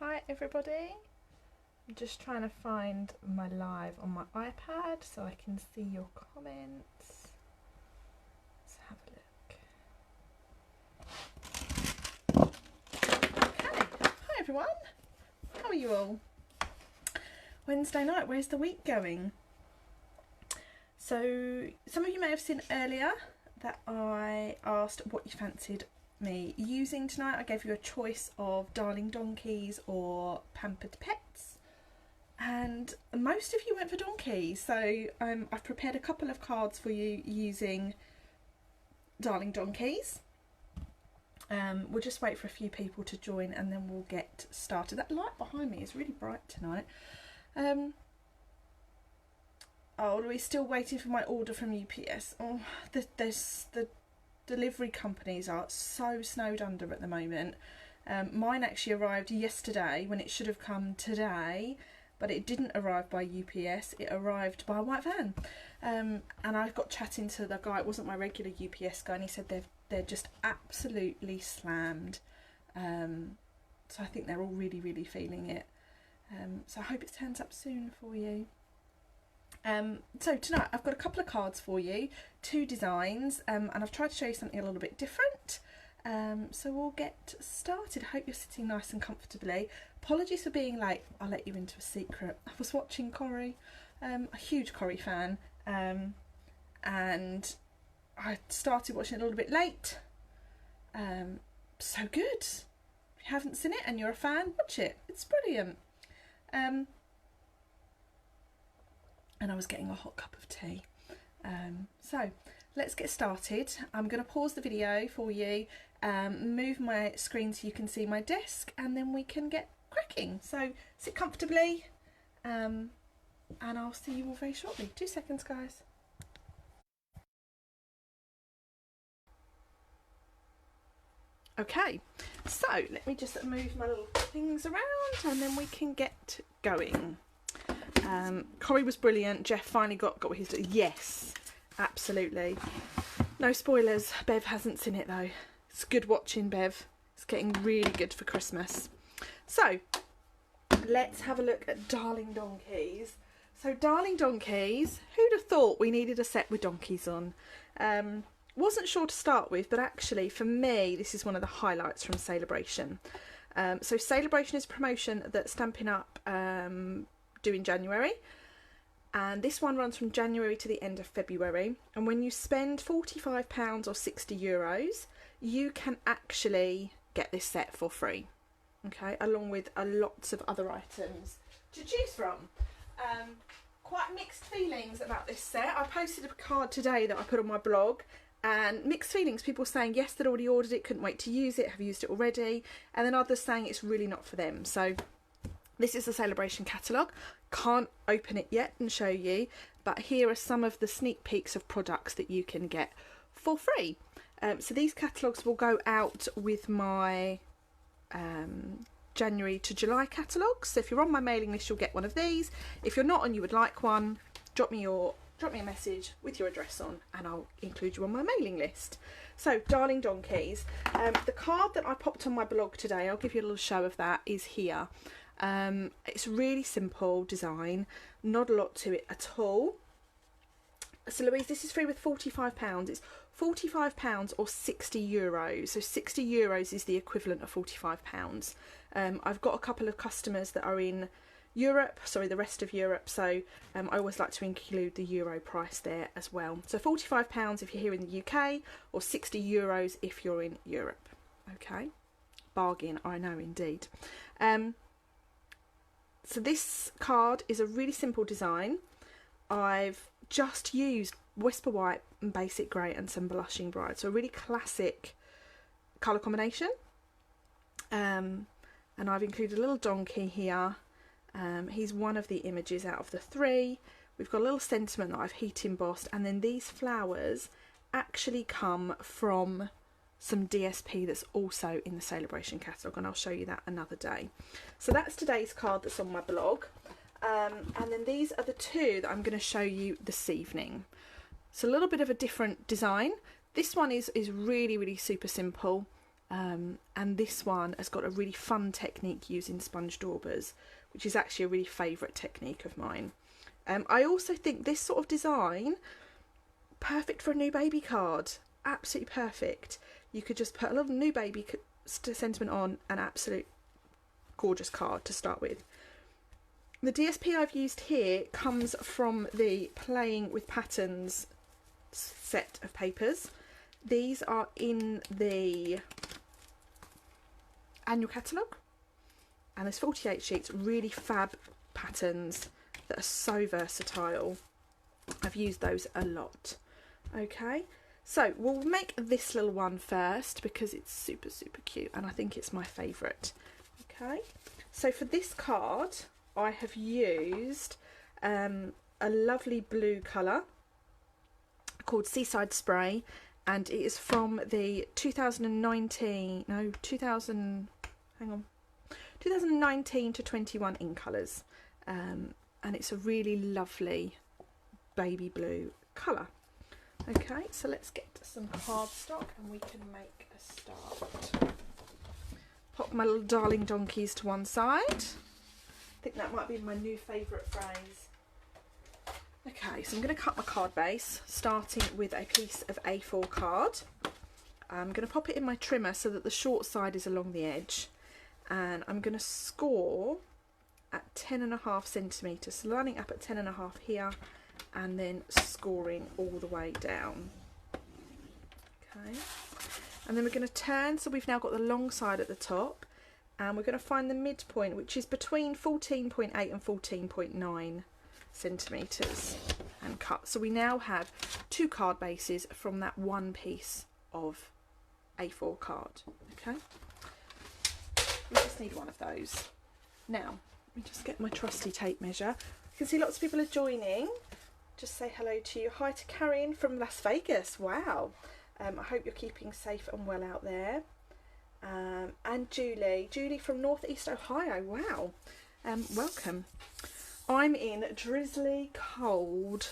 Hi everybody, I'm just trying to find my live on my iPad so I can see your comments. Let's have a look. Okay, hi everyone, how are you all? Wednesday night, where's the week going? So some of you may have seen earlier that I asked what you fancied me using tonight. I gave you a choice of darling donkeys or pampered pets, and most of you went for donkeys, so I've prepared a couple of cards for you using darling donkeys. We'll just wait for a few people to join and then we'll get started. That light behind me is really bright tonight. Oh, are we still waiting for my order from UPS? Oh, the delivery companies are so snowed under at the moment. Mine actually arrived yesterday when it should have come today, but it didn't arrive by UPS, it arrived by a white van. And I got chatting to the guy, it wasn't my regular UPS guy, and he said they're just absolutely slammed. So I think they're all really feeling it. So I hope it turns up soon for you. So tonight I've got a couple of cards for you, two designs, and I've tried to show you something a little bit different. So we'll get started. I hope you're sitting nice and comfortably. Apologies for being late, I'll let you into a secret. I was watching Corrie, a huge Corrie fan, and I started watching it a little bit late. So good. If you haven't seen it and you're a fan, watch it, it's brilliant. And I was getting a hot cup of tea. So let's get started. I'm going to pause the video for you, move my screen so you can see my desk, and then we can get cracking. So sit comfortably, and I'll see you all very shortly. 2 seconds, guys. Okay, so let me just move my little things around and then we can get going. Corrie was brilliant. Jeff finally got what he's doing. Yes, absolutely. No spoilers. Bev hasn't seen it though. It's good watching, Bev. It's getting really good for Christmas. So let's have a look at darling donkeys. So darling donkeys, who'd have thought we needed a set with donkeys on? Wasn't sure to start with, but actually for me this is one of the highlights from Sale-a-bration. So Sale-a-bration is a promotion that Stampin' Up do in January, and this one runs from January to the end of February, and when you spend £45 or €60 you can actually get this set for free, okay, along with lots of other items to choose from. Quite mixed feelings about this set. I posted a card today that I put on my blog, and mixed feelings, people saying yes, they'd already ordered it, couldn't wait to use it, have used it already, and then others saying it's really not for them. So this is the Sale-a-bration catalogue. Can't open it yet and show you, but here are some of the sneak peeks of products that you can get for free. So these catalogues will go out with my January to July catalogues. So if you're on my mailing list, you'll get one of these. If you're not and you would like one, drop me a message with your address on and I'll include you on my mailing list. So darling donkeys, the card that I popped on my blog today, I'll give you a little show of that, is here. It's really simple design, not a lot to it at all. So Louise, this is free with £45. It's £45 or €60. So €60 is the equivalent of £45. I've got a couple of customers that are in Europe, sorry, the rest of Europe, so I always like to include the euro price there as well. So £45 if you're here in the UK, or €60 if you're in Europe. Okay, bargain, I know indeed. So this card is a really simple design. I've just used Whisper White and Basic Grey and some Blushing Bride, so a really classic colour combination. And I've included a little donkey here. He's one of the images out of the 3. We've got a little sentiment that I've heat embossed, and then these flowers actually come from some DSP that's also in the Sale-a-bration catalogue, and I'll show you that another day. So that's today's card that's on my blog, and then these are the two that I'm going to show you this evening. It's a little bit of a different design. This one is really super simple. and this one has got a really fun technique using sponge daubers, which is actually a really favourite technique of mine. I also think this sort of design, perfect for a new baby card, absolutely perfect. You could just put a little new baby sentiment on, an absolute gorgeous card to start with. The DSP I've used here comes from the Playing with Patterns set of papers. These are in the annual catalogue, and there's 48 sheets, really fab patterns that are so versatile. I've used those a lot. Okay, so we'll make this little one first because it's super cute and I think it's my favourite. Okay, so for this card I have used a lovely blue colour called Seaside Spray, and it is from the 2019 to 21 in colours, and it's a really lovely baby blue colour. Okay, so let's get some cardstock and we can make a start. Pop my little darling donkeys to one side. I think that might be my new favourite phrase. Okay, so I'm going to cut my card base, starting with a piece of A4 card. I'm going to pop it in my trimmer so that the short side is along the edge, and I'm going to score at 10.5 centimetres, so lining up at 10.5 here and then scoring all the way down. Okay, and then we're going to turn, so we've now got the long side at the top, and we're going to find the midpoint, which is between 14.8 and 14.9 centimetres, and cut. So we now have 2 card bases from that one piece of A4 card. Okay, we just need one of those. Now let me just get my trusty tape measure. You can see lots of people are joining. Just say hello to you. Hi to Karen from Las Vegas. Wow, I hope you're keeping safe and well out there. And Julie from Northeast Ohio. Wow, welcome. I'm in drizzly cold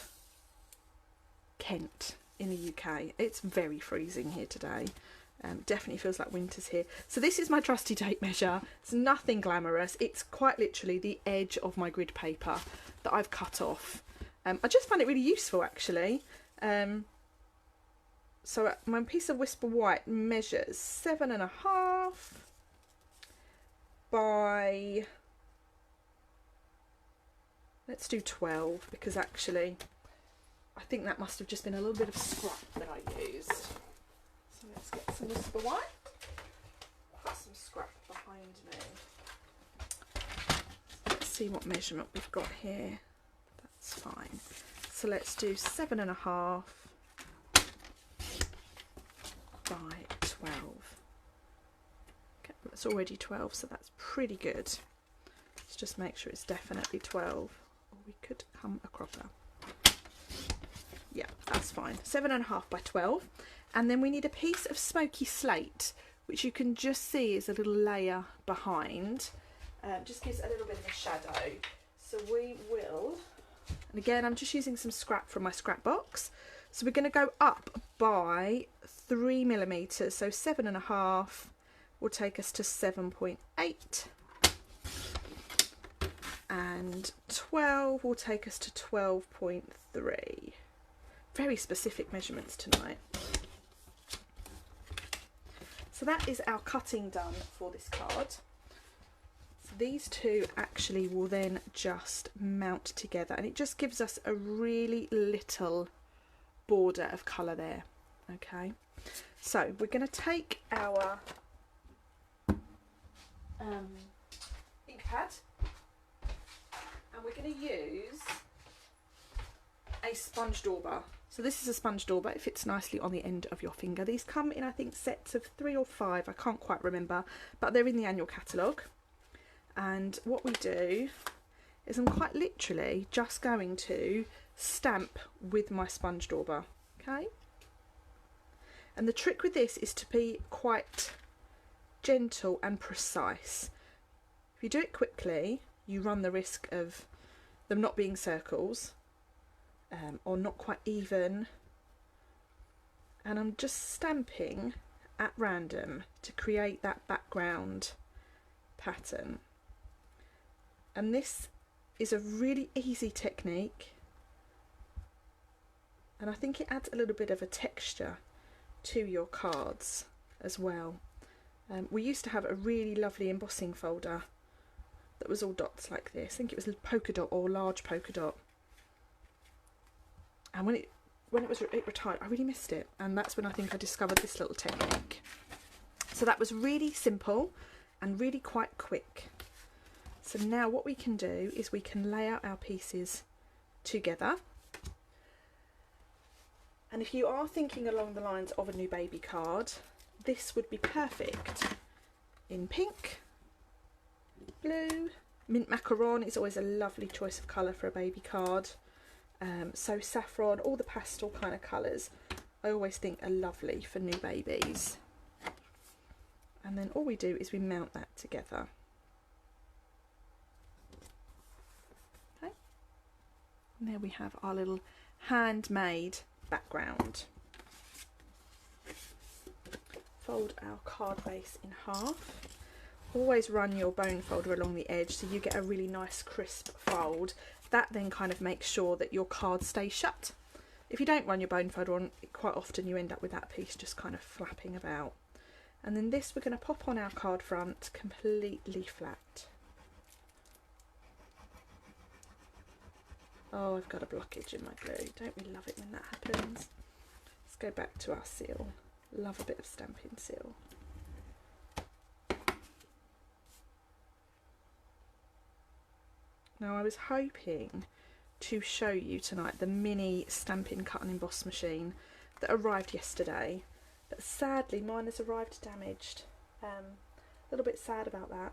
Kent in the UK. It's very freezing here today. Definitely feels like winter's here. So this is my trusty tape measure. It's nothing glamorous. It's quite literally the edge of my grid paper that I've cut off. I just find it really useful actually. So my piece of Whisper White measures 7.5 by, let's do 12, because actually I think that must have just been a little bit of scrap that I used. So let's get some Whisper White, put some scrap behind me. Let's see what measurement we've got here. That's fine. So let's do 7.5 by 12. Okay, it's already 12, so that's pretty good. Let's just make sure it's definitely 12, or we could come a cropper. Yeah, that's fine. 7.5 by 12. And then we need a piece of smoky slate, which you can just see is a little layer behind. Just gives a little bit of a shadow. So we will, and again I'm just using some scrap from my scrap box. So we're going to go up by 3 millimeters. So 7.5 will take us to 7.8. And 12 will take us to 12.3. Very specific measurements tonight. So that is our cutting done for this card. So these two actually will then just mount together, and it just gives us a really little border of colour there. Okay, so we're going to take our ink pad, and we're going to use a sponge dauber. So this is a sponge dauber. It fits nicely on the end of your finger. These come in, I think, sets of 3 or 5. I can't quite remember, but they're in the annual catalogue. And what we do is I'm quite literally just going to stamp with my sponge dauber. Okay. And the trick with this is to be quite gentle and precise. If you do it quickly, you run the risk of them not being circles. Or not quite even, and I'm just stamping at random to create that background pattern. And this is a really easy technique, and I think it adds a little bit of a texture to your cards as well. We used to have a really lovely embossing folder that was all dots like this. I think it was a polka dot or large polka dot. And when it retired, I really missed it, and that's when I think I discovered this little technique. So that was really simple and really quite quick. So now what we can do is we can lay out our pieces together. And if you are thinking along the lines of a new baby card, this would be perfect in pink, blue, mint macaron is always a lovely choice of colour for a baby card. So saffron, all the pastel kind of colours I always think are lovely for new babies. And then all we do is we mount that together. Okay. And there we have our little handmade background. Fold our card base in half. Always run your bone folder along the edge so you get a really nice crisp fold. That then kind of makes sure that your card stays shut. If you don't run your bone folder on, quite often you end up with that piece just kind of flapping about. And then this we're going to pop on our card front completely flat. Oh, I've got a blockage in my glue. Don't we love it when that happens? Let's go back to our seal. Love a bit of Stampin' seal. Now I was hoping to show you tonight the mini Stampin' cut and emboss machine that arrived yesterday, but sadly mine has arrived damaged. A little bit sad about that.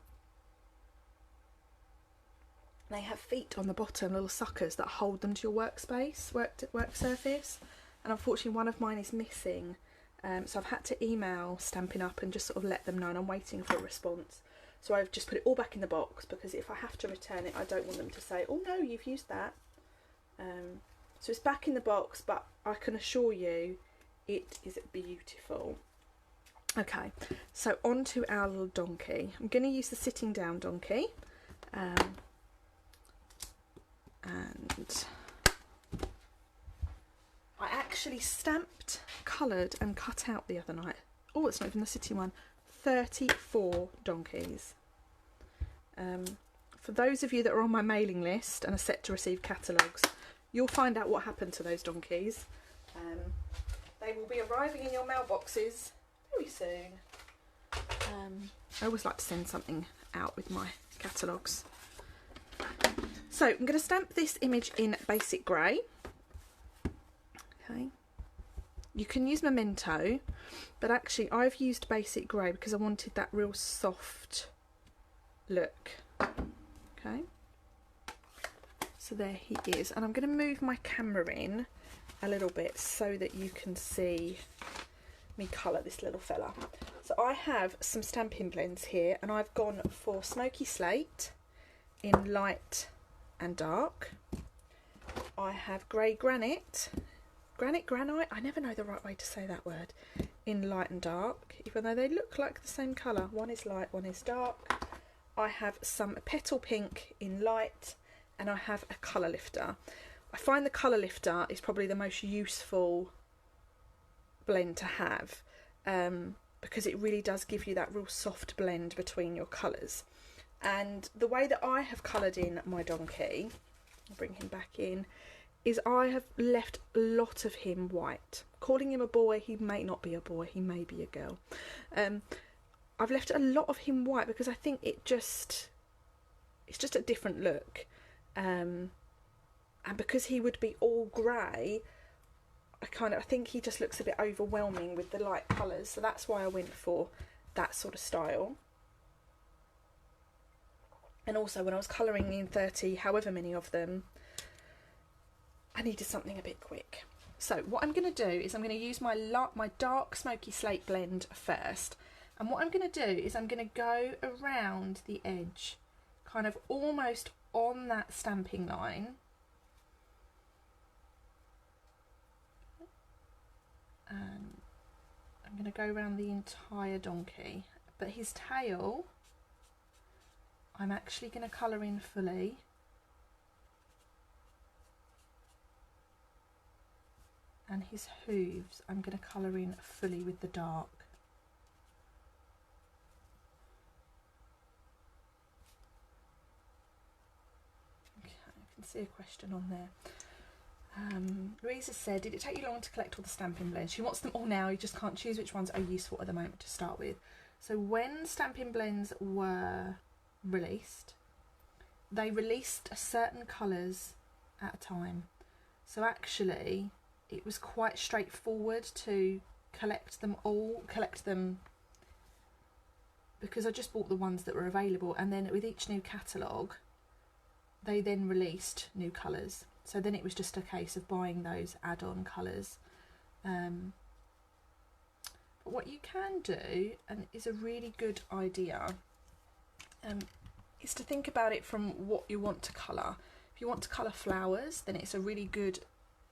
They have feet on the bottom, little suckers that hold them to your workspace, work surface, and unfortunately one of mine is missing. So I've had to email Stampin' Up and just sort of let them know, and I'm waiting for a response. So I've just put it all back in the box, because if I have to return it, I don't want them to say, oh no, you've used that. So it's back in the box, but I can assure you it is beautiful. Okay, so on to our little donkey. I'm going to use the sitting down donkey. And I actually stamped, coloured and cut out the other night. Oh, it's not even the sitting one. 34 donkeys. For those of you that are on my mailing list and are set to receive catalogues, you'll find out what happened to those donkeys. They will be arriving in your mailboxes very soon. I always like to send something out with my catalogues. So I'm going to stamp this image in basic grey. Okay. You can use Memento, but actually I've used basic grey because I wanted that real soft look. Okay. So there he is, and I'm going to move my camera in a little bit so that you can see me colour this little fella. So I have some Stampin' blends here, and I've gone for Smoky Slate in light and dark. I have Grey Granite, Granite, I never know the right way to say that word, in light and dark, even though they look like the same colour. One is light, one is dark. I have some Petal Pink in light, and I have a colour lifter. I find the colour lifter is probably the most useful blend to have, because it really does give you that real soft blend between your colours. And the way that I have coloured in my donkey, I'll bring him back in, is I have left a lot of him white. Calling him a boy, he may not be a boy, he may be a girl. I've left a lot of him white because I think it's just a different look. And because he would be all grey, I think he just looks a bit overwhelming with the light colours. So that's why I went for that sort of style. And also when I was colouring in 30, however many of them, I needed something a bit quick. So what I'm going to do is I'm going to use my dark Smoky Slate blend first. And what I'm going to do is I'm going to go around the edge, kind of almost on that stamping line. And I'm I'm going to go around the entire donkey, but his tail I'm actually going to colour in fully. And his hooves I'm going to colour in fully with the dark. Okay, I can see a question on there. Louisa said, did it take you long to collect all the Stampin' blends? She wants them all now, you just can't choose which ones are useful at the moment to start with. So when Stampin' blends were released, they released certain colours at a time. So actually it was quite straightforward to collect them because I just bought the ones that were available, and then with each new catalogue they then released new colours. So then it was just a case of buying those add-on colours. But what you can do, and is a really good idea, is to think about it from what you want to colour. If you want to colour flowers, then it's a really good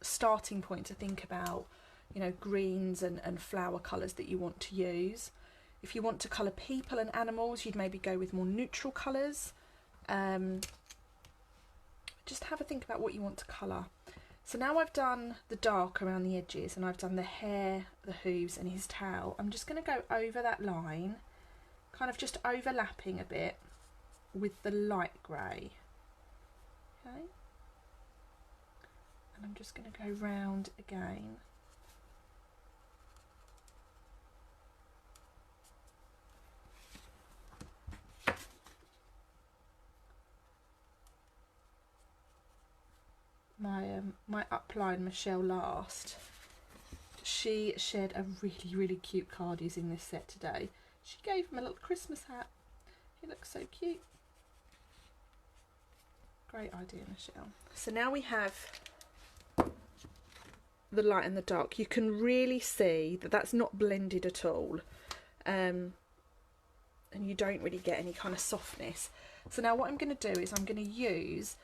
starting point to think about, you know, greens and flower colours that you want to use. If you want to colour people and animals, you'd maybe go with more neutral colours. Just have a think about what you want to colour. So now I've done the dark around the edges, and I've done the hair, the hooves and his tail. I'm just going to go over that line, kind of just overlapping a bit with the light grey. Okay. And I'm just going to go round again. My upline, Michelle Last, she shared a really cute card using this set today. She gave him a little Christmas hat. He looks so cute. Great idea, Michelle. So now we have the light and the dark. You can really see that that's not blended at all, and you don't really get any kind of softness. So now what I'm going to do is I'm going to use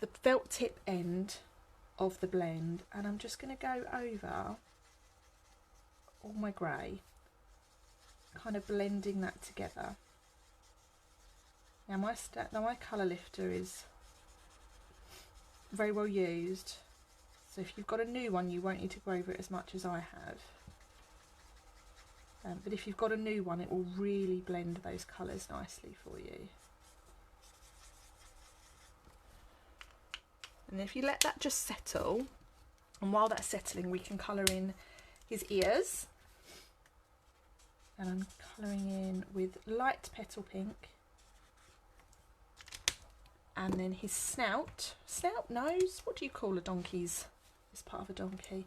the felt tip end of the blend, and I'm just going to go over all my grey, kind of blending that together. Now my colour lifter is very well used, so if you've got a new one you won't need to go over it as much as I have, but if you've got a new one it will really blend those colours nicely for you. And if you let that just settle, and while that's settling we can colour in his ears, and I'm colouring in with light petal pink, and then his snout, nose, what do you call a donkey's, this part of a donkey?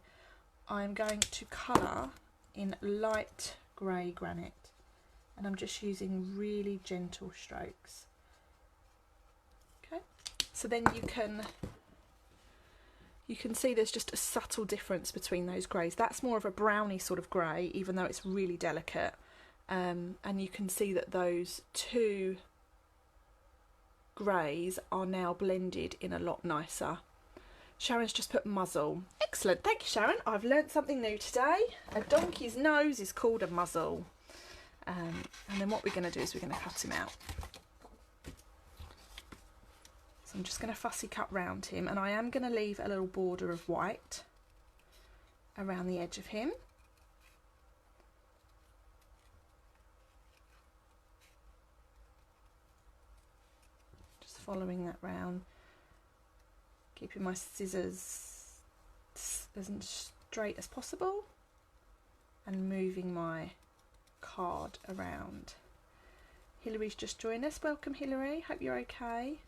I'm going to colour in light grey granite, and I'm just using really gentle strokes. Okay, so then you can see there's just a subtle difference between those greys. That's more of a browny sort of grey, even though it's really delicate, and you can see that those two greys are now blended in a lot nicer. Sharon's just put muzzle. Excellent, thank you, Sharon. I've learnt something new today. A donkey's nose is called a muzzle. And then what we're going to do is we're going to cut him out. So I'm just going to fussy cut round him, and I am going to leave a little border of white around the edge of him. Just following that round, keeping my scissors as straight as possible and moving my card around. Hillary's just joined us. Welcome, Hillary. Hope you're okay.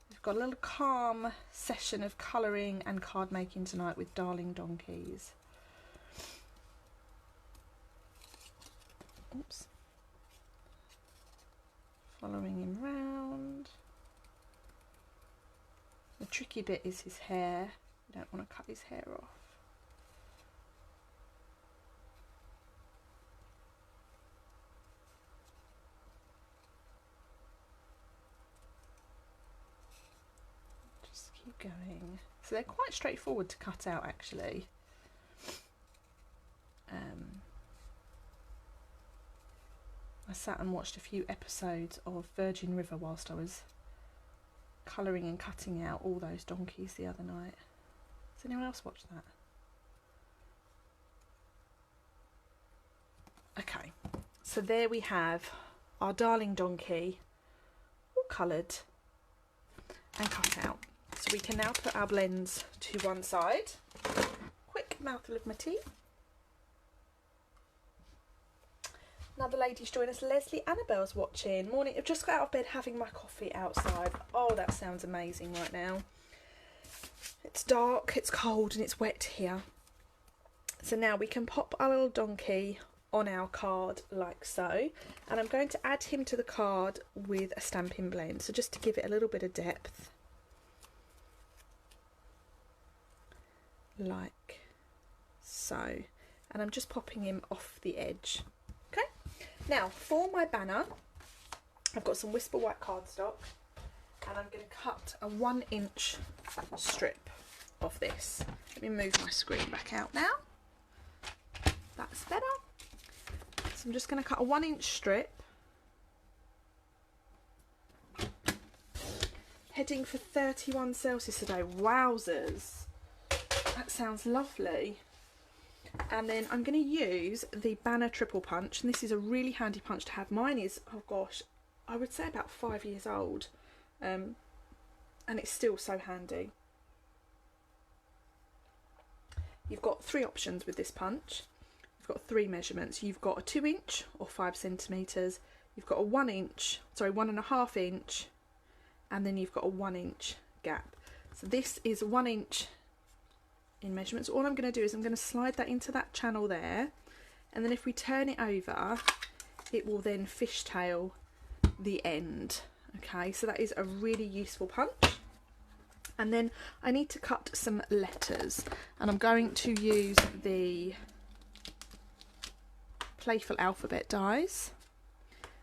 We've got a little calm session of colouring and card making tonight with darling donkeys. Oops. Following him round. The tricky bit is his hair. I don't want to cut his hair off. Just keep going. So they're quite straightforward to cut out actually. I sat and watched a few episodes of Virgin River whilst I was colouring and cutting out all those donkeys the other night. Has anyone else watched that? Okay, so there we have our darling donkey, all coloured and cut out. So we can now put our blends to one side. Quick mouthful of my tea. Another lady's joined us. Leslie Annabelle's watching. Morning. I've just got out of bed having my coffee outside. Oh, that sounds amazing right now. It's dark, it's cold and it's wet here. So now we can pop our little donkey on our card like so, and I'm going to add him to the card with a Stampin' blend, so just to give it a little bit of depth, like so, and I'm just popping him off the edge. Okay, now for my banner I've got some Whisper White cardstock, and I'm going to cut a 1-inch strip of this. Let me move my screen back out now, that's better. So I'm just going to cut a 1-inch strip, heading for 31 Celsius today. Wowzers, that sounds lovely. And then I'm going to use the Banner Triple Punch, and this is a really handy punch to have. Mine is, oh gosh, I would say about 5 years old, and it's still so handy. You've got 3 options with this punch. You've got 3 measurements. You've got a 2-inch or 5 centimetres, you've got a 1.5 inch, and then you've got a 1-inch gap. So this is 1 inch in measurements. All I'm going to do is I'm going to slide that into that channel there, and then if we turn it over, it will then fishtail the end. Okay, so that is a really useful punch. And then I need to cut some letters, and I'm going to use the Playful Alphabet dies,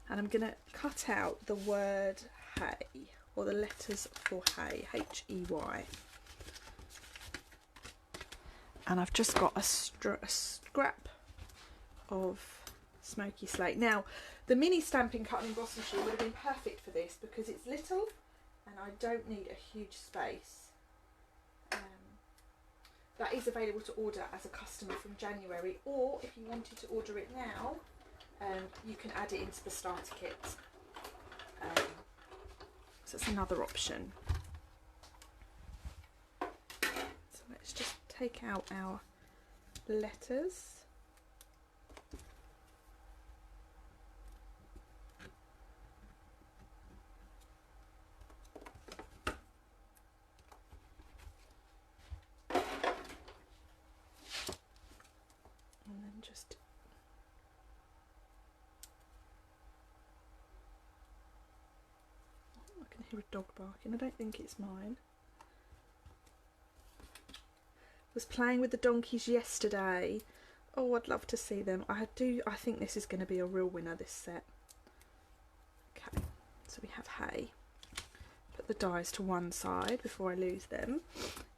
and I'm going to cut out the word hay, or the letters for hay, H-E-Y. And I've just got a scrap of smoky slate. Now, the mini Stampin' cut and emboss machine would have been perfect for this because it's little and I don't need a huge space. That is available to order as a customer from January, or if you wanted to order it now, you can add it into the starter kit. So it's another option. So let's just take out our letters. Just I can hear a dog barking. I don't think it's mine. Was playing with the donkeys yesterday. Oh, I'd love to see them. I think this is going to be a real winner, this set. Okay, so we have hay. Put the dies to one side before I lose them,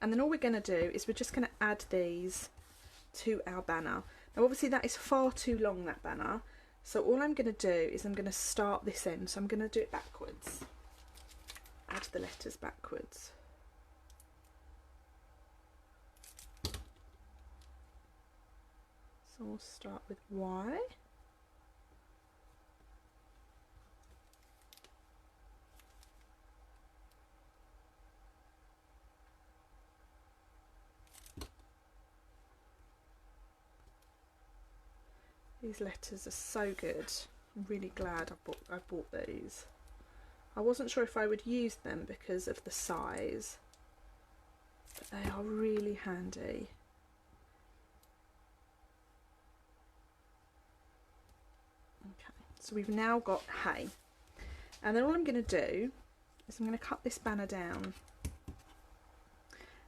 and then all we're going to do is we're just going to add these to our banner. Now obviously that is far too long, that banner, so all I'm going to do is I'm going to start this end, so I'm going to do it backwards. Add the letters backwards. So we'll start with Y. These letters are so good. I'm really glad I bought these. I wasn't sure if I would use them because of the size, but they are really handy. Okay, so we've now got hay, and then all I'm going to do is I'm going to cut this banner down,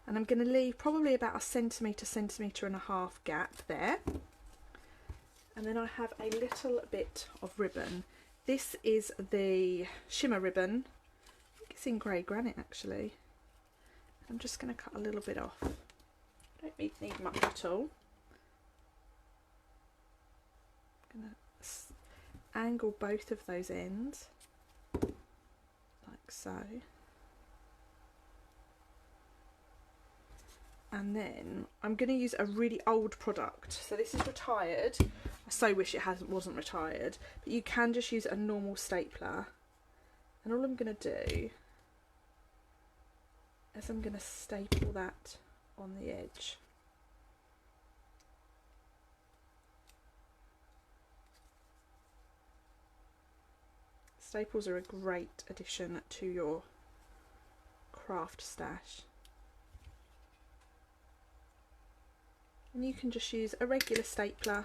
and I'm going to leave probably about a centimetre and a half gap there. And then I have a little bit of ribbon. This is the shimmer ribbon. I think it's in grey granite actually. I'm just going to cut a little bit off. I don't need much at all. I'm going to angle both of those ends like so. And then I'm going to use a really old product. So this is retired. I so wish it wasn't retired, but you can just use a normal stapler. And all I'm going to do is I'm going to staple that on the edge. Staples are a great addition to your craft stash. And you can just use a regular stapler,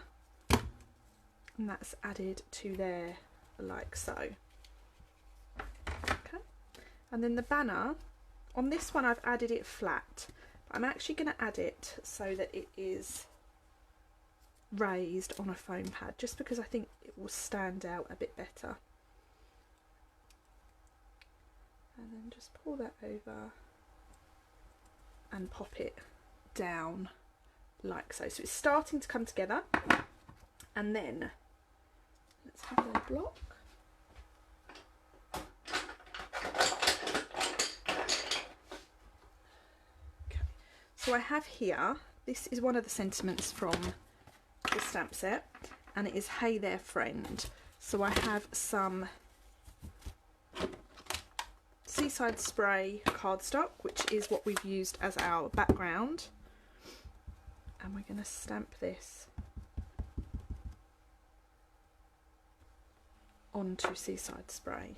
and that's added to there like so. Okay, and then the banner, on this one I've added it flat, but I'm actually going to add it so that it is raised on a foam pad, just because I think it will stand out a bit better. And then just pull that over and pop it down like so. So it's starting to come together, and then let's have a block. Okay, so I have here, this is one of the sentiments from the stamp set, and it is "Hey there friend." So I have some Seaside Spray cardstock, which is what we've used as our background. And we're going to stamp this onto Seaside Spray.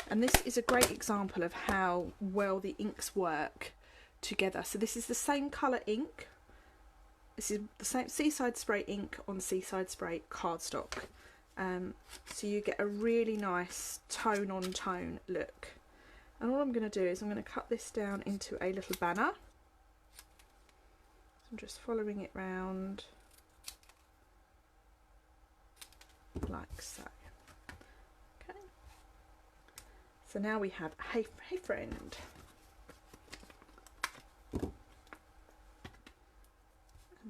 And this is a great example of how well the inks work together. So this is the same colour ink. This is the same Seaside Spray ink on Seaside Spray cardstock. So you get a really nice tone on tone look. And all I'm going to do is I'm going to cut this down into a little banner. I'm just following it round like so. Okay. So now we have hey friend. And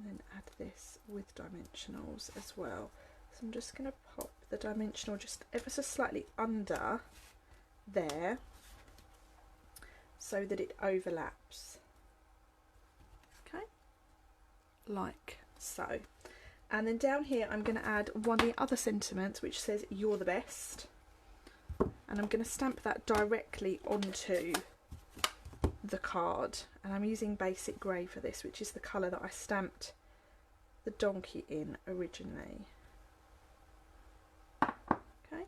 then add this with dimensionals as well. So I'm just going to pop the dimensional just ever so slightly under there so that it overlaps. Okay. Like so. And then down here I'm going to add one of the other sentiments, which says "You're the best," and I'm going to stamp that directly onto the card, and I'm using basic grey for this, which is the colour that I stamped the donkey in originally. Okay,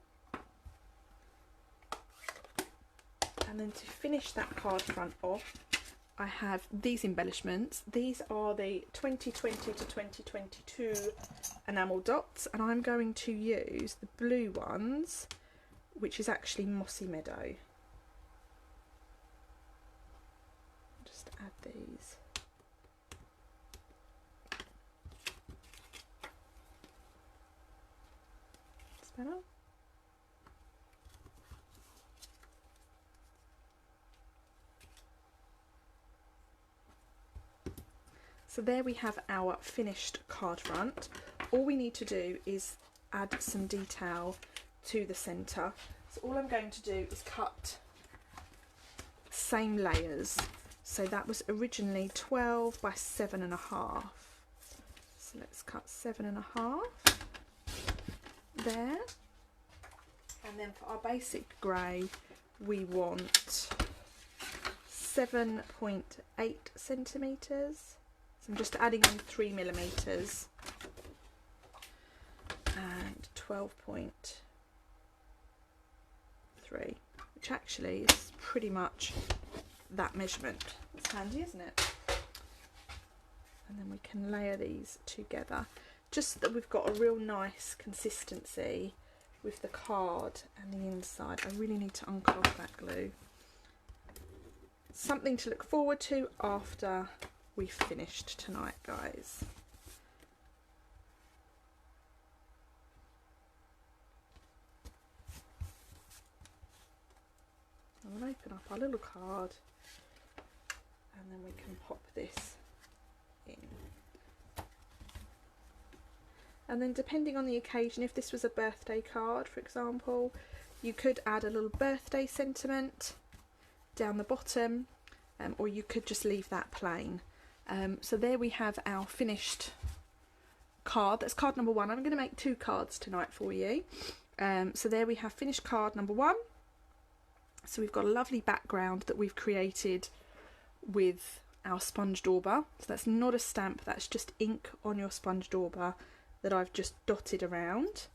and then to finish that card front off, I have these embellishments. These are the 2020 to 2022 enamel dots, and I'm going to use the blue ones, which is actually Mossy Meadow. Just add these. Spin up. So there we have our finished card front. All we need to do is add some detail to the centre. So all I'm going to do is cut same layers. So that was originally 12 by 7.5. So let's cut 7.5 there. And then for our basic grey, we want 7.8 centimetres. I'm just adding in 3mm and 12.3, which actually is pretty much that measurement. It's handy, isn't it? And then we can layer these together, just so that we've got a real nice consistency with the card and the inside. I really need to unclog that glue. Something to look forward to after we've finished tonight, guys. And we'll open up our little card, and then we can pop this in. And then depending on the occasion, if this was a birthday card, for example, you could add a little birthday sentiment down the bottom, or you could just leave that plain. So there we have our finished card. That's card number 1. I'm going to make 2 cards tonight for you. So there we have finished card number 1. So we've got a lovely background that we've created with our sponge dauber. So that's not a stamp, that's just ink on your sponge dauber that I've just dotted around.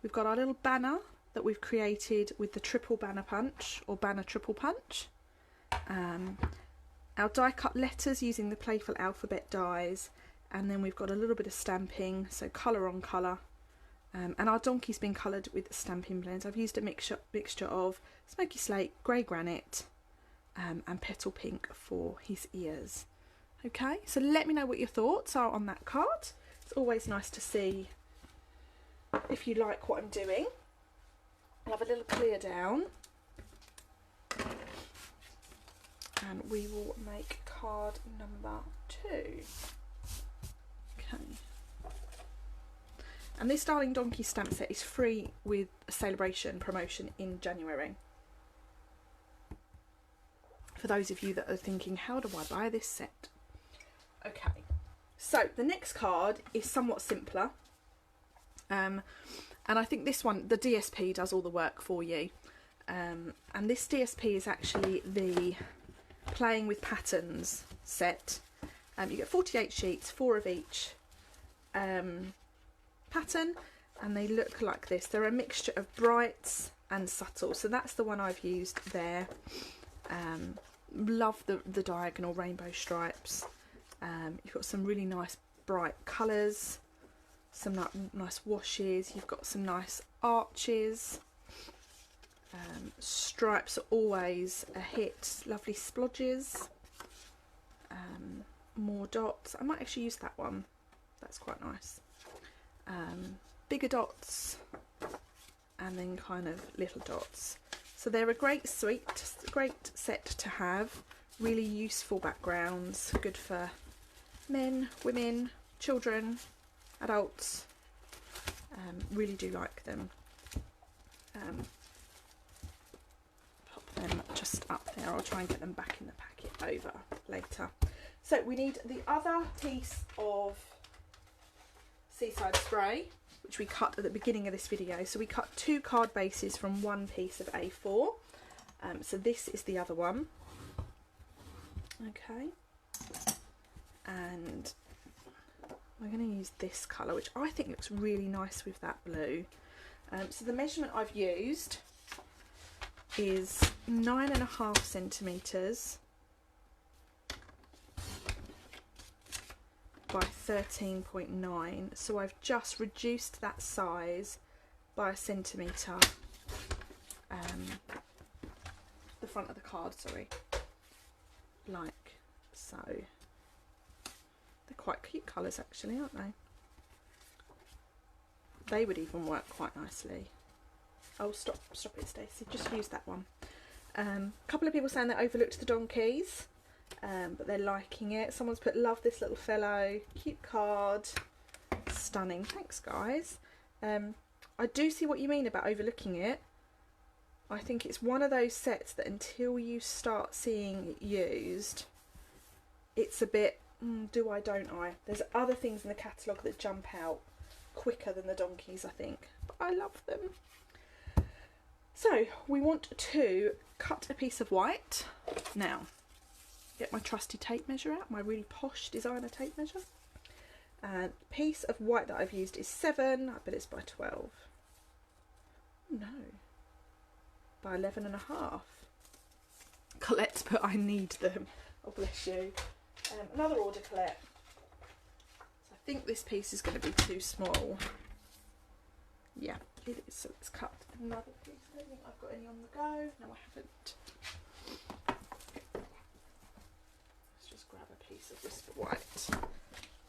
We've got our little banner that we've created with the triple banner punch, or banner triple punch. Our die cut letters using the playful alphabet dies, and then we've got a little bit of stamping, so colour on colour. And our donkey's been coloured with Stampin' blends. I've used a mixture of smoky slate, grey granite, and petal pink for his ears. Okay, so let me know what your thoughts are on that card. It's always nice to see if you like what I'm doing. I'll have a little clear down, and we will make card number 2. Okay. And this Darling Donkey stamp set is free with a sale-a-bration promotion in January. For those of you that are thinking, how do I buy this set? Okay, so the next card is somewhat simpler. And I think this one, the DSP does all the work for you. And this DSP is actually the Playing with Patterns set. You get 48 sheets, 4 of each pattern, and they look like this. They're a mixture of brights and subtle, so that's the one I've used there. Love the diagonal rainbow stripes. You've got some really nice bright colours, some nice washes, you've got some nice arches. Stripes are always a hit, lovely splodges, more dots. I might actually use that one, that's quite nice. Bigger dots, and then kind of little dots. So they're a great set to have. Really useful backgrounds, good for men, women, children, adults. Really do like them. Pop them just up there. I'll try and get them back in the packet over later. So we need the other piece of Seaside Spray, which we cut at the beginning of this video. So we cut 2 card bases from 1 piece of A4. So this is the other one. Okay. And we're going to use this colour, which I think looks really nice with that blue. So the measurement I've used is 9.5 centimetres by 13.9, so I've just reduced that size by 1 centimetre, the front of the card, sorry, like so. They're quite cute colours actually, aren't they? They would even work quite nicely. Oh, stop it, Stacey, just use that one. A couple of people saying they overlooked the donkeys. But they're liking it. Someone's put, love this little fellow, cute card, stunning. Thanks guys. I do see what you mean about overlooking it. I think it's one of those sets that until you start seeing it used, it's a bit do I don't I. There's other things in the catalogue that jump out quicker than the donkeys, I think, but I love them. So we want to cut a piece of white now. Get my trusty tape measure out, my really posh designer tape measure. And the piece of white that I've used is 7, but it's by 12. No, by 11.5. Colette's put, I need them. Oh bless you. Another order, Colette. So I think this piece is going to be too small. Yeah, it is. So let's cut another piece. I don't think I've got any on the go. No, I haven't. Grab a piece of whisper white.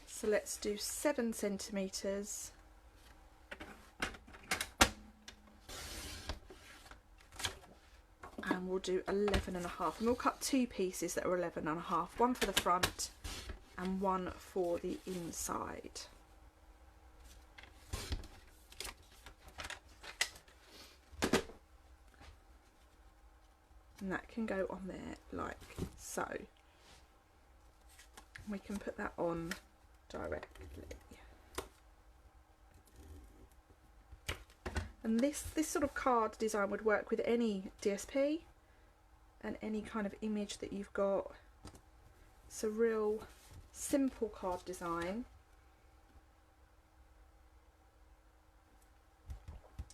So let's do 7 centimetres. And we'll do 11.5. And we'll cut 2 pieces that are 11.5. One for the front and one for the inside. and that can go on there like so. We can put that on directly. And this sort of card design would work with any DSP and any kind of image that you've got. It's a real simple card design.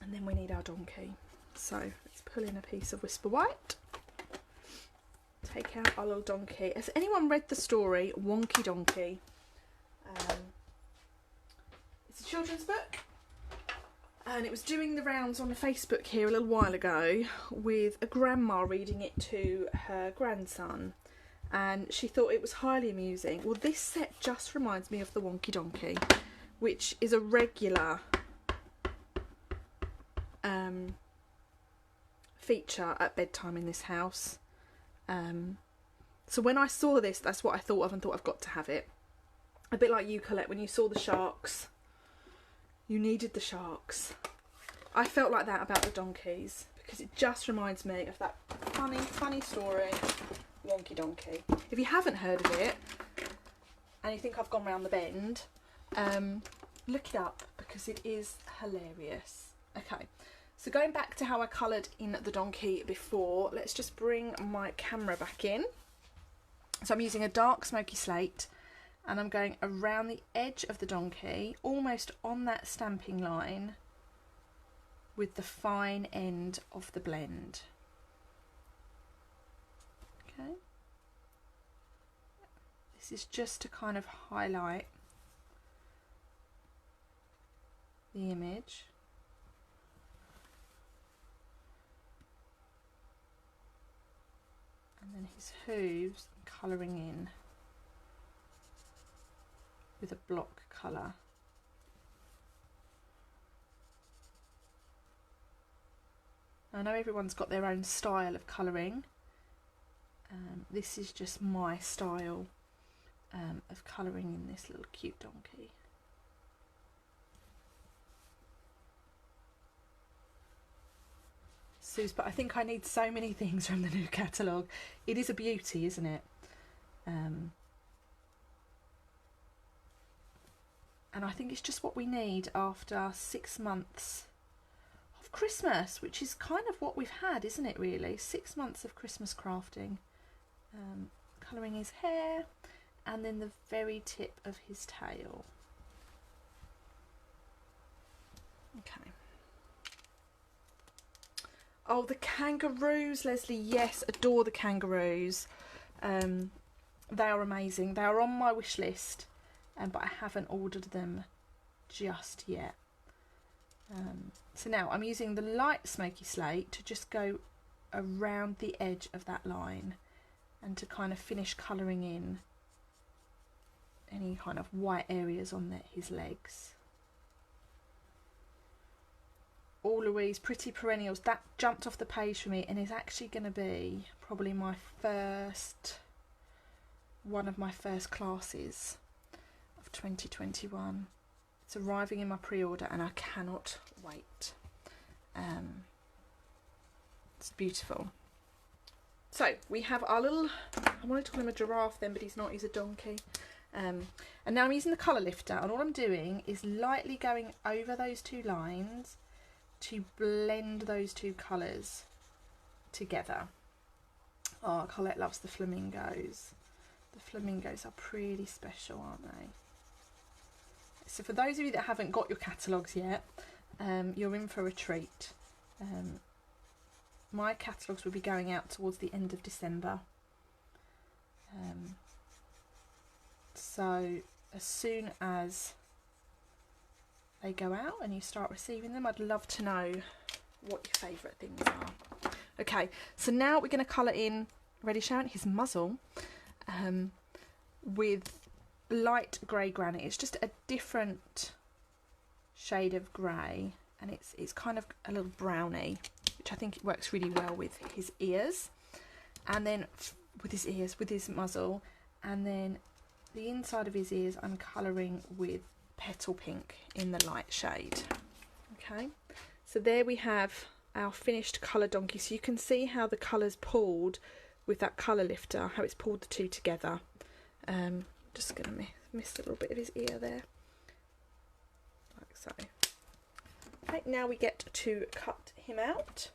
And then we need our donkey. So let's pull in a piece of Whisper White. Take out our little donkey. Has anyone read the story Wonky Donkey? It's a children's book. And it was doing the rounds on Facebook here a little while ago with a grandma reading it to her grandson. And she thought it was highly amusing. Well, this set just reminds me of the Wonky Donkey, which is a regular feature at bedtime in this house. So when I saw this, that's what I thought of and thought I've got to have it. A bit like you, Colette, when you saw the sharks. You needed the sharks. I felt like that about the donkeys because it just reminds me of that funny story, Wonky Donkey. If you haven't heard of it and you think I've gone round the bend, look it up because it is hilarious. Okay, so going back to how I coloured in the donkey before, let's just bring my camera back in. So I'm using a dark smoky slate. And I'm going around the edge of the donkey, almost on that stamping line, with the fine end of the blend. Okay. This is just to kind of highlight the image. And then his hooves, colouring in with a block colour. I know everyone's got their own style of colouring. This is just my style of colouring in this little cute donkey. Suze, but I think I need so many things from the new catalogue. It is a beauty, isn't it? And I think it's just what we need after 6 months of Christmas, which is kind of what we've had, isn't it, really? 6 months of Christmas crafting. Colouring his hair and then the very tip of his tail. Okay. Oh, the kangaroos, Leslie. Yes, adore the kangaroos. They are amazing. They are on my wish list. But I haven't ordered them just yet. So now I'm using the light smoky slate to just go around the edge of that line and to kind of finish colouring in any kind of white areas on his legs. Oh, Louise, Pretty Perennials, that jumped off the page for me and is actually going to be probably my one of my first classes. 2021. It's arriving in my pre-order and I cannot wait. It's beautiful. So we have our little, I wanted to call him a giraffe then, but he's not, he's a donkey. And now I'm using the colour lifter and all I'm doing is lightly going over those two lines to blend those two colours together. Oh, Colette loves the flamingos. The flamingos are pretty special, aren't they? So for those of you that haven't got your catalogues yet, you're in for a treat. My catalogues will be going out towards the end of December. So as soon as they go out and you start receiving them, I'd love to know what your favourite things are. Okay, so now we're going to colour in, ready Sharon, his muzzle with light grey granite. It's just a different shade of grey and it's kind of a little browny, which I think it works really well with his ears, and then with his muzzle, and then the inside of his ears I'm colouring with Petal Pink in the light shade. Okay, so there we have our finished colour donkey. So you can see how the colour's pulled with that colour lifter, how it's pulled the two together. Just going to miss a little bit of his ear there, like so. Okay, now we get to cut him out.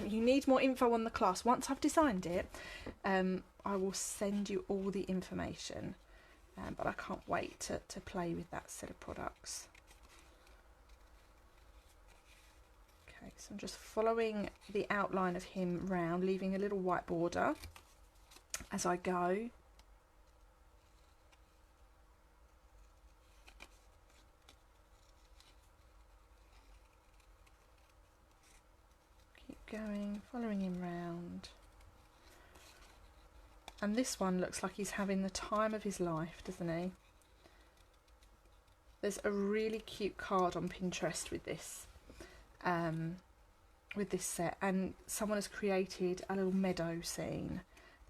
You need more info on the class. Once I've designed it, I will send you all the information, but I can't wait to play with that set of products. Okay, so I'm just following the outline of him round, leaving a little white border as I go. Keep going, following him round. And this one looks like he's having the time of his life, doesn't he? There's a really cute card on Pinterest with this set, and someone has created a little meadow scene.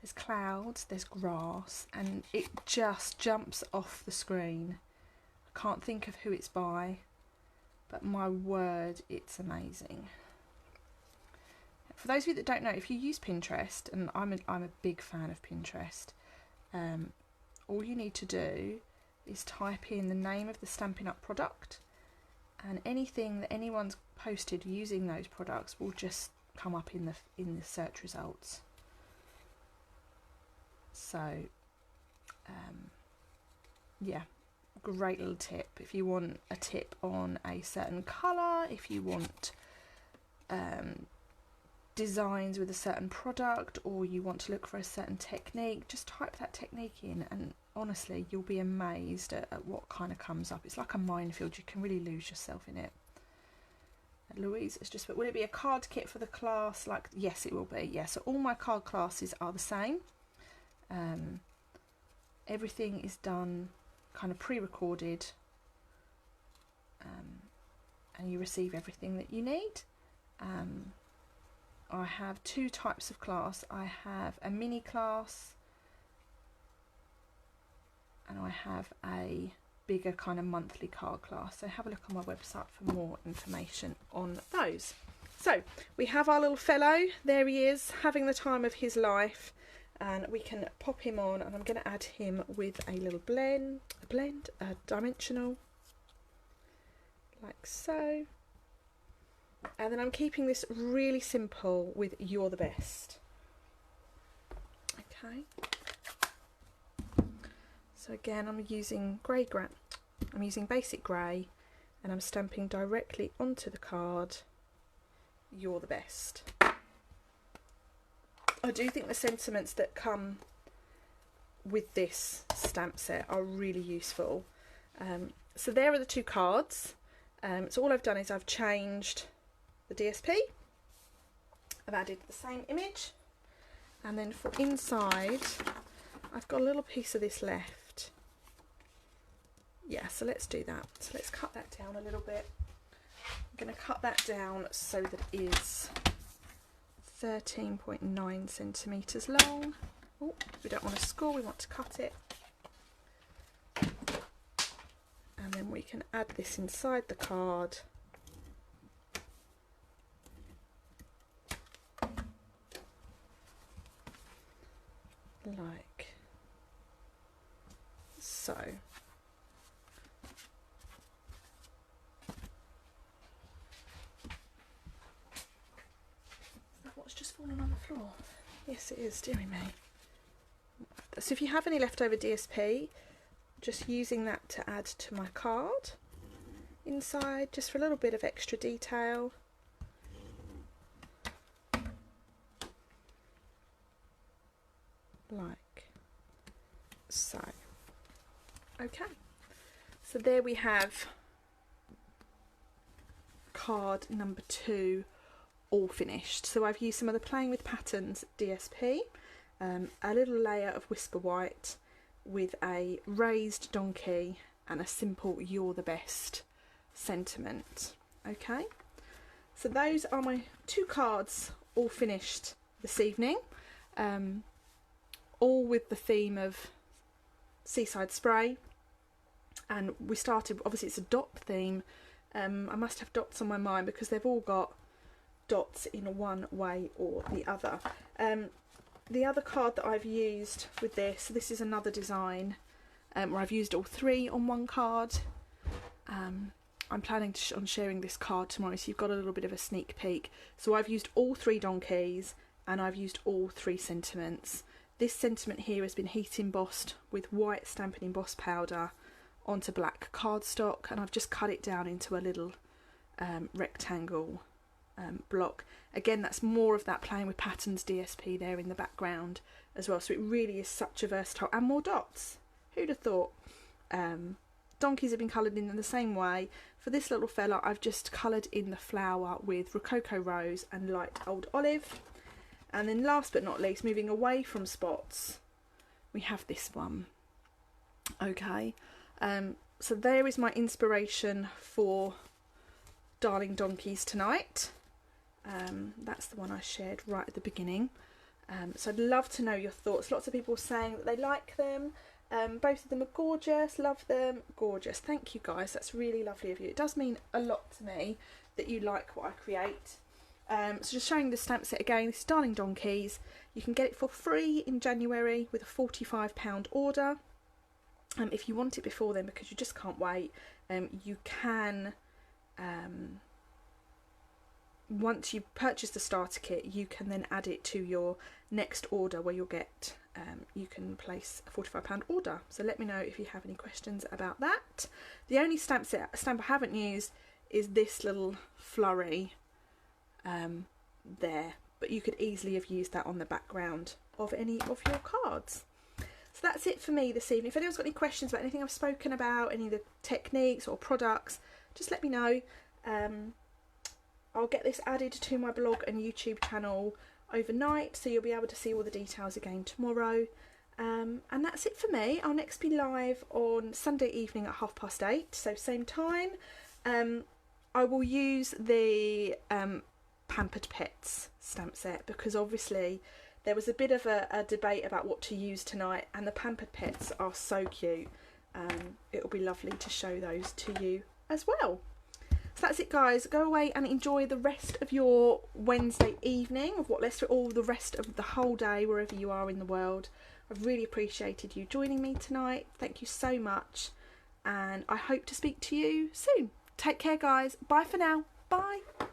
There's clouds, there's grass, and it just jumps off the screen. I can't think of who it's by, but my word, it's amazing. For those of you that don't know, if you use Pinterest, and I'm a big fan of Pinterest, all you need to do is type in the name of the Stampin' Up product, and anything that anyone's posted using those products will just come up in the search results. So yeah, great little tip if you want a tip on a certain colour, if you want designs with a certain product, or you want to look for a certain technique. Just type that technique in, and honestly you'll be amazed at what kind of comes up. It's like a minefield, you can really lose yourself in it. Louise has just put, will it be a card kit for the class? Like, yes, it will be. Yeah, so all my card classes are the same. Everything is done kind of pre-recorded, and you receive everything that you need. I have two types of class. I have a mini class, and I have a bigger kind of monthly card class. So have a look on my website for more information on those. So we have our little fellow. There he is, having the time of his life, and we can pop him on, and I'm going to add him with a little a dimensional, like so. And then I'm keeping this really simple with You're the Best. Okay. So again, I'm using I'm using basic grey, and I'm stamping directly onto the card, You're the Best. I do think the sentiments that come with this stamp set are really useful. So there are the two cards. So all I've done is I've changed the DSP. I've added the same image, and then for inside I've got a little piece of this left. Yeah, so let's do that. So let's cut that down a little bit. I'm going to cut that down so that it is 13.9 centimetres long. Oh, we don't want to score, we want to cut it. And then we can add this inside the card. Like so. What's just fallen on the floor? Yes, it is, dearie me. So if you have any leftover DSP, just using that to add to my card inside, just for a little bit of extra detail. Like so. Okay, so there we have card number 2 all finished. So I've used some of the Playing with Patterns DSP, a little layer of Whisper White with a raised donkey and a simple You're the Best sentiment. Okay, so those are my 2 cards all finished this evening, all with the theme of Seaside Spray. And we started, obviously it's a dot theme. I must have dots on my mind because they've all got dots in one way or the other. The other card that I've used with this is another design where I've used all three on one card. I'm planning on sharing this card tomorrow, so you've got a little bit of a sneak peek. So I've used all three donkeys and I've used all three sentiments. This sentiment here has been heat embossed with white Stampin' Emboss powder onto black cardstock, and I've just cut it down into a little rectangle block. Again, that's more of that playing with patterns DSP there in the background as well, so it really is such a versatile, and more dots. Who'd have thought? Donkeys have been coloured in the same way. For this little fella, I've just coloured in the flower with Rococo Rose and Light Old Olive. And then last but not least, moving away from spots, we have this one. Okay, so there is my inspiration for Darling Donkeys tonight. That's the one I shared right at the beginning. So I'd love to know your thoughts. Lots of people saying that they like them. Both of them are gorgeous, love them, gorgeous. Thank you guys, that's really lovely of you. It does mean a lot to me that you like what I create. So just showing the stamp set again, this is Darling Donkeys. You can get it for free in January with a £45 order. If you want it before then, because you just can't wait, you can, once you purchase the starter kit, you can then add it to your next order where you'll get, you can place a £45 order. So let me know if you have any questions about that. The only stamp I haven't used is this little flurry there, but you could easily have used that on the background of any of your cards. So that's it for me this evening. If anyone's got any questions about anything I've spoken about, any of the techniques or products, just let me know. I'll get this added to my blog and YouTube channel overnight, so you'll be able to see all the details again tomorrow. And that's it for me. I'll next be live on Sunday evening at 8:30, so same time. I will use the Pampered Pets stamp set, because obviously there was a bit of a debate about what to use tonight, and the Pampered Pets are so cute. It'll be lovely to show those to you as well. So that's it guys, go away and enjoy the rest of your Wednesday evening, of what left all the rest of the whole day wherever you are in the world. I've really appreciated you joining me tonight, thank you so much, and I hope to speak to you soon. Take care guys, bye for now, bye.